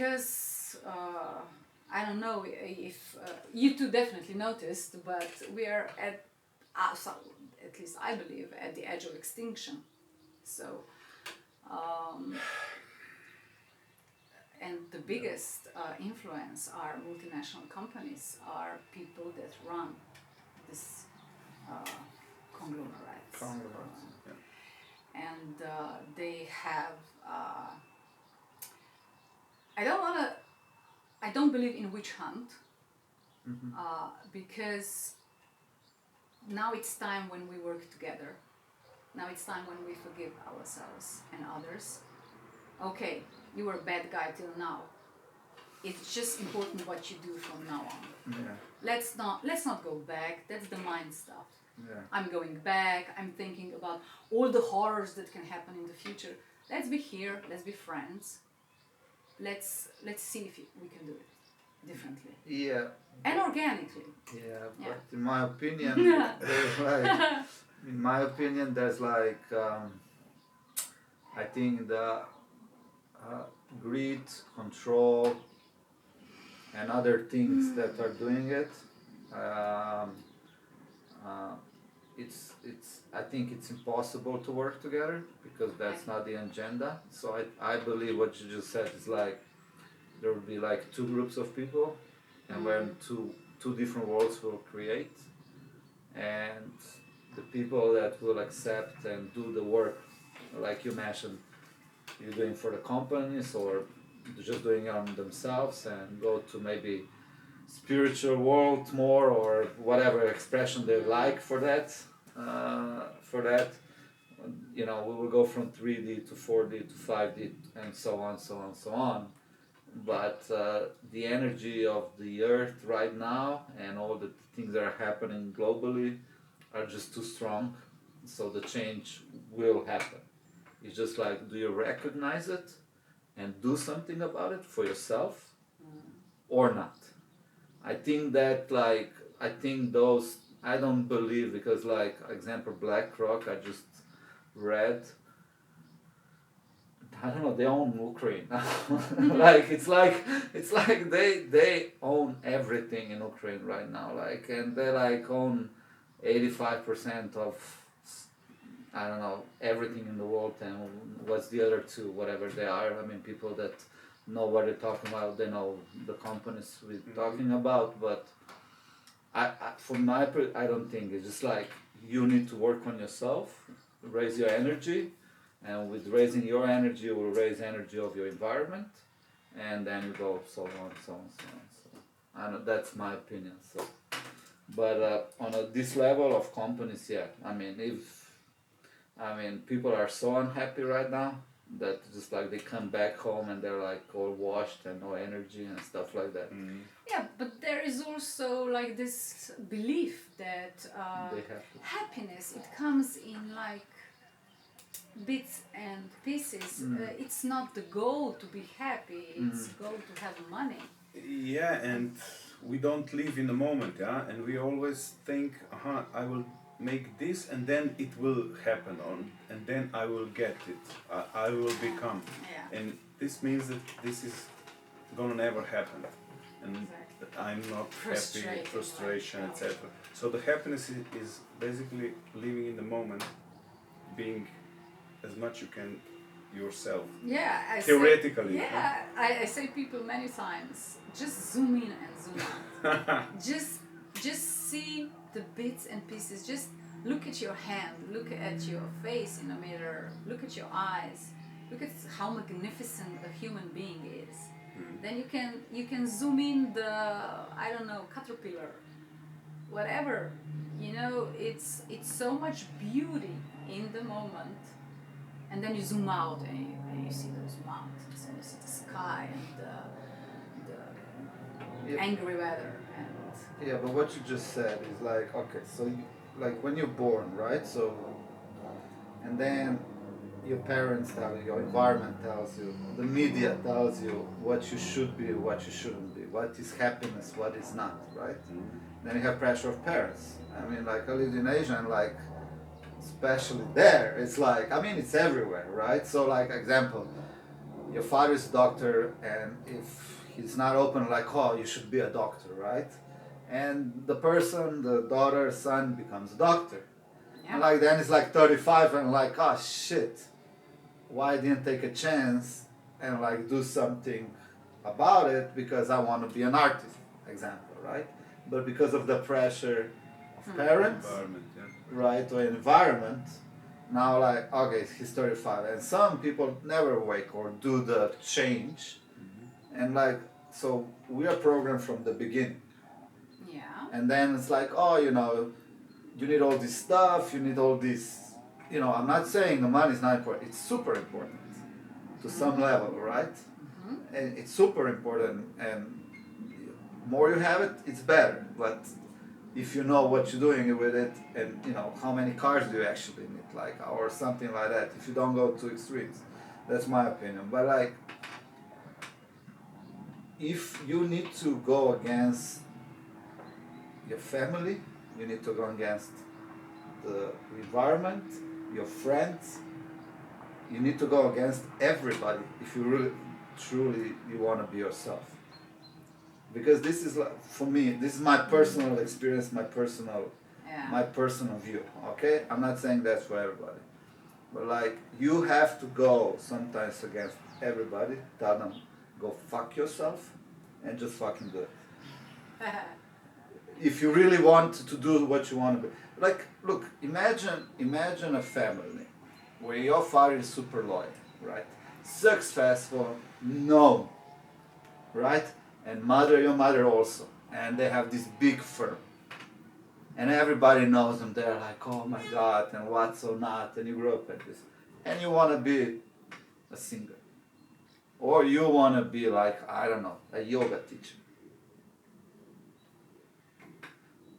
because I don't know if you two definitely noticed, but we are at least I believe, at the edge of extinction. So, and the biggest influence are multinational companies, are people that run this conglomerates. Yeah. And they have. I don't believe in witch hunt, because now it's time when we work together. Now it's time when we forgive ourselves and others. Okay, you were a bad guy till now. It's just important what you do from now on. Yeah. Let's not go back. That's the mind stuff. Yeah. I'm going back. I'm thinking about all the horrors that can happen in the future. Let's be here. Let's be friends. Let's see if we can do it differently. Yeah. And organically. Yeah, but in my opinion, there's like, I think the greed, control, and other things that are doing it. I think it's impossible to work together because that's not the agenda. So I believe what you just said is like there will be like two groups of people, and when two different worlds will create, and the people that will accept and do the work, like you mentioned, you're doing for the companies or just doing it on themselves and go to maybe spiritual world more or whatever expression they like for that. You know, we will go from 3D to 4D to 5D and so on. But the energy of the earth right now and all the things that are happening globally are just too strong, so the change will happen. It's just like, do you recognize it and do something about it for yourself or not? I think that I don't believe, because like example BlackRock, I just read, I don't know, they own Ukraine. it's like they own everything in Ukraine right now, like, and they like own 85% of, I don't know, everything in the world, and what's the other two, whatever they are. I mean, people that know what they're talking about, they know the companies we're talking about, but I don't think. It's just like you need to work on yourself, raise your energy, and with raising your energy, you will raise energy of your environment, and then you go so on. So I know that's my opinion. So, but on this level of companies, yeah, I mean, people are so unhappy right now that just like they come back home and they're like all washed and no energy and stuff like that. Yeah, but there is also like this belief that happiness, it comes in like bits and pieces. It's not the goal to be happy, it's the goal to have money. Yeah, and we don't live in the moment, yeah, and we always think, I will make this and then it will happen and then I will get it, I will become. Yeah. And this means that this is gonna never happen, and I'm not happy, frustration, etc. So the happiness is basically living in the moment, being as much you can yourself. Yeah, theoretically. I say people many times, just zoom in and zoom out. just see the bits and pieces. Just look at your hand, look at your face in a mirror, look at your eyes, look at how magnificent a human being is. Then you can zoom in the, I don't know, caterpillar, whatever. You know, it's so much beauty in the moment. And then you zoom out and you see those mountains and you see the sky and the angry weather. Yeah, but what you just said is like, okay, so you, like when you're born, right? So, and then your parents tell you, your environment tells you, the media tells you what you should be, what you shouldn't be, what is happiness, what is not, right? Then you have pressure of parents. I mean, like I lived in Asia and like, especially there, it's like, I mean, it's everywhere, right? So like, example, your father is a doctor, and if he's not open, like, oh, you should be a doctor, right? And the person, the daughter, son becomes a doctor. Yeah. And like then it's like 35 and like, oh shit, why I didn't take a chance and like do something about it because I want to be an artist, example, right? But because of the pressure of parents, Environment, yeah. right, or environment, now like, okay, he's 35. And some people never wake or do the change. And like, so we are programmed from the beginning. Yeah. And then it's like, oh, you know, you need all this stuff, you need all this, you know, I'm not saying the money is not important, it's super important to some level, right? And it's super important, and more you have it, it's better. But if you know what you're doing with it, and you know how many cars do you actually need, like, or something like that, if you don't go to extremes, that's my opinion. But like, if you need to go against your family, you need to go against the environment, your friends, you need to go against everybody if you really truly you want to be yourself. Because this is like, for me, this is my personal experience, my personal view, okay? I'm not saying that's for everybody, but like, you have to go sometimes against everybody, tell them go fuck yourself and just fucking do it. If you really want to do what you want to be. Like, look, imagine a family where your father is super loyal, right? Successful, known, right? And your mother also. And they have this big firm. And everybody knows them. They're like, oh my God, and what's or not, and you grew up like this. And you want to be a singer. Or you want to be like, I don't know, a yoga teacher.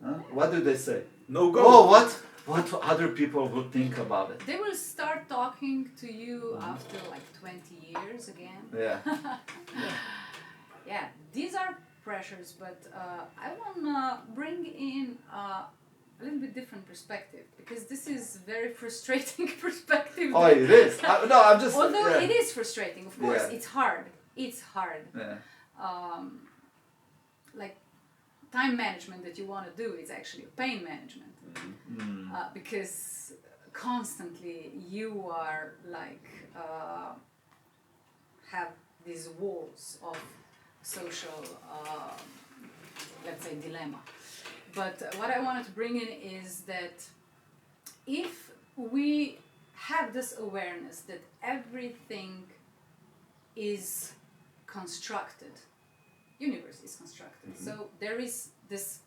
Huh? What do they say? No go. Oh, what other people will think about it? They will start talking to you after like 20 years again. Yeah. Yeah, these are pressures, but I want to bring in a little bit different perspective, because this is very frustrating perspective. Oh, it is. I'm just. Although yeah. it is frustrating, of course, Yeah. it's hard. It's hard. Yeah. Like, time management that you want to do is actually pain management. Because constantly you are like have these walls of social let's say dilemma. But what I wanted to bring in is that if we have this awareness that everything is constructed, universe is constructed, so there is this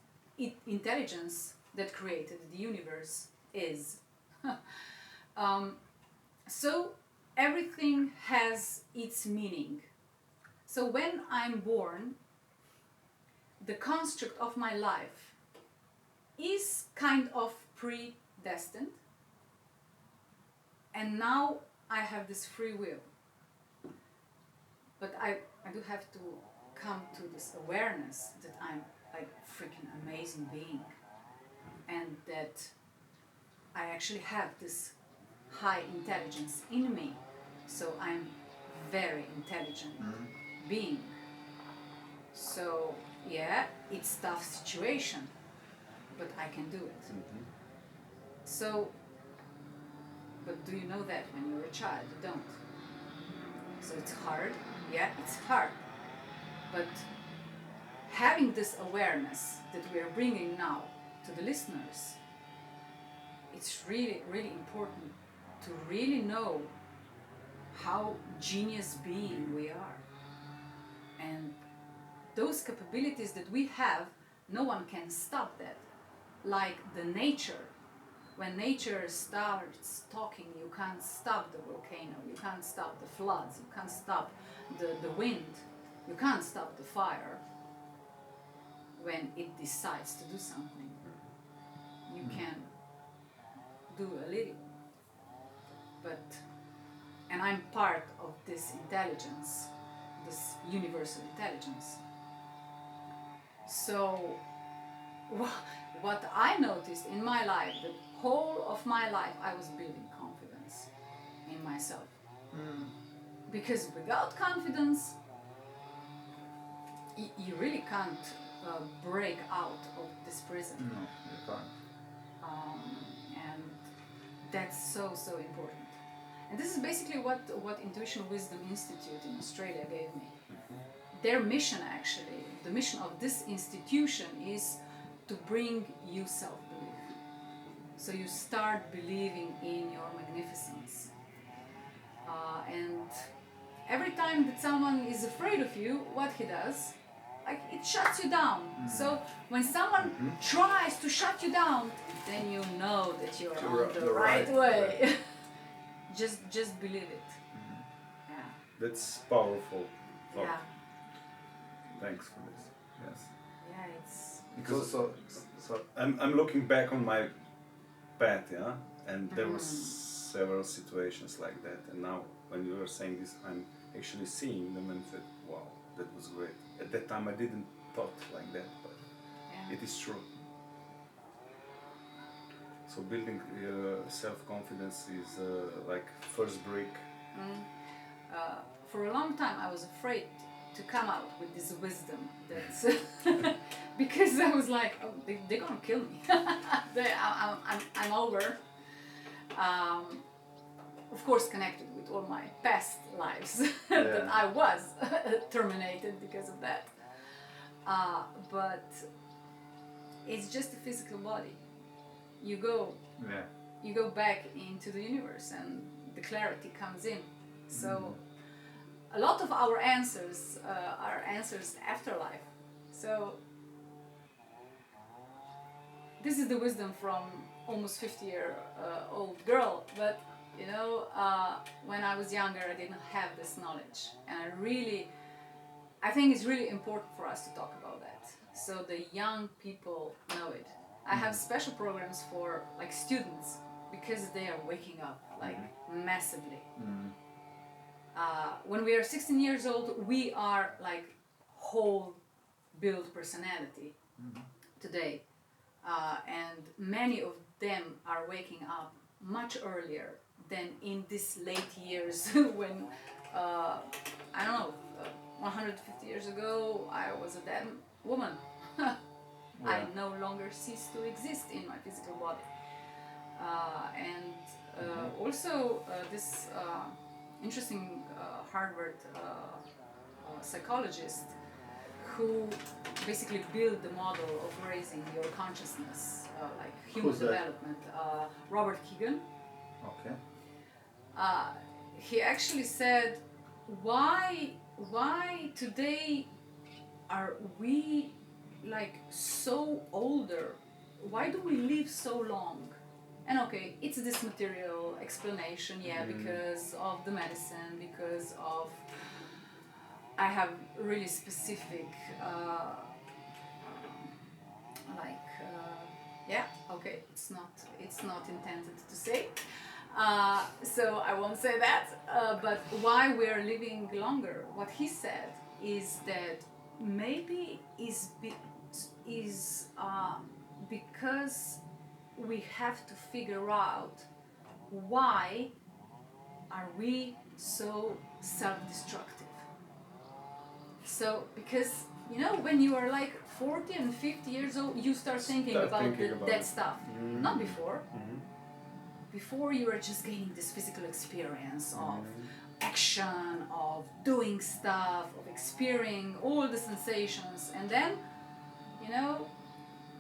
intelligence that created the universe is. So everything has its meaning. So when I'm born, the construct of my life is kind of predestined, and now I have this free will. But I do have to come to this awareness that I'm like freaking amazing being, and that I actually have this high intelligence in me. So I'm very intelligent being. So yeah, it's tough situation, but I can do it. So, but do you know that when you're a child? You don't. So it's hard. Yeah, it's hard. But having this awareness that we are bringing now to the listeners, it's really, really important to really know how genius being we are. And those capabilities that we have, no one can stop that. Like the nature. When nature starts talking, you can't stop the volcano, you can't stop the floods, you can't stop the wind, you can't stop the fire. When it decides to do something, you can do a little. But, and I'm part of this intelligence, this universal intelligence. So, what I noticed in my life, the whole of my life, I was building confidence in myself. Because without confidence, you really can't break out of this prison. No, you can't. And that's so important. And this is basically what Intuition Wisdom Institute in Australia gave me. Their mission, actually, the mission of this institution is to bring you self-belief. So you start believing in your magnificence. And every time that someone is afraid of you, what he does, like, it shuts you down. So when someone tries to shut you down, then you know that you're on the right way. just believe it. Yeah. That's powerful. Yeah. Thanks for this. Yes. Yeah, it's Because so I'm looking back on my path, yeah, and there was several situations like that, and now when you were saying this, I'm actually seeing them and said, wow, that was great. At that time I didn't thought like that, but it is true. So building self-confidence is like first brick. For a long time I was afraid to come out with this wisdom. That's because I was like, oh, they're gonna kill me. I'm over. Of course, connected with all my past lives that I was terminated because of that. But it's just a physical body. You go back into the universe and the clarity comes in. So a lot of our answers are answers afterlife. So this is the wisdom from almost 50-year-old girl, but you know, when I was younger I didn't have this knowledge, and I think it's really important for us to talk about that so the young people know it. I have special programs for like students because they are waking up like massively. When we are 16 years old, we are like whole built personality today, and many of them are waking up much earlier than in these late years when I don't know, 150 years ago I was a dead woman. I no longer cease to exist in my physical body. Also this interesting Harvard psychologist who basically built the model of raising your consciousness, like human development, Robert Keegan. Okay. He actually said, why today are we like so older? Why do we live so long? And okay, it's this material explanation, because of the medicine, because of I have really specific it's not intended to say, so I won't say that, but why we're living longer, what he said is that maybe is because we have to figure out why are we so self-destructive. So because you know, when you are like 40 and 50 years old, you start thinking about that stuff. Not before. Before you are just gaining this physical experience of action, of doing stuff, of experiencing all the sensations, and then, you know,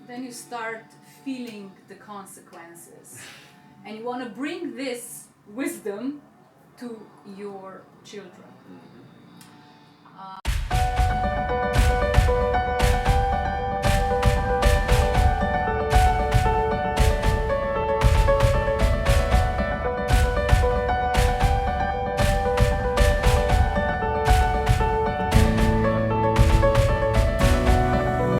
then you start feeling the consequences. And you want to bring this wisdom to your children.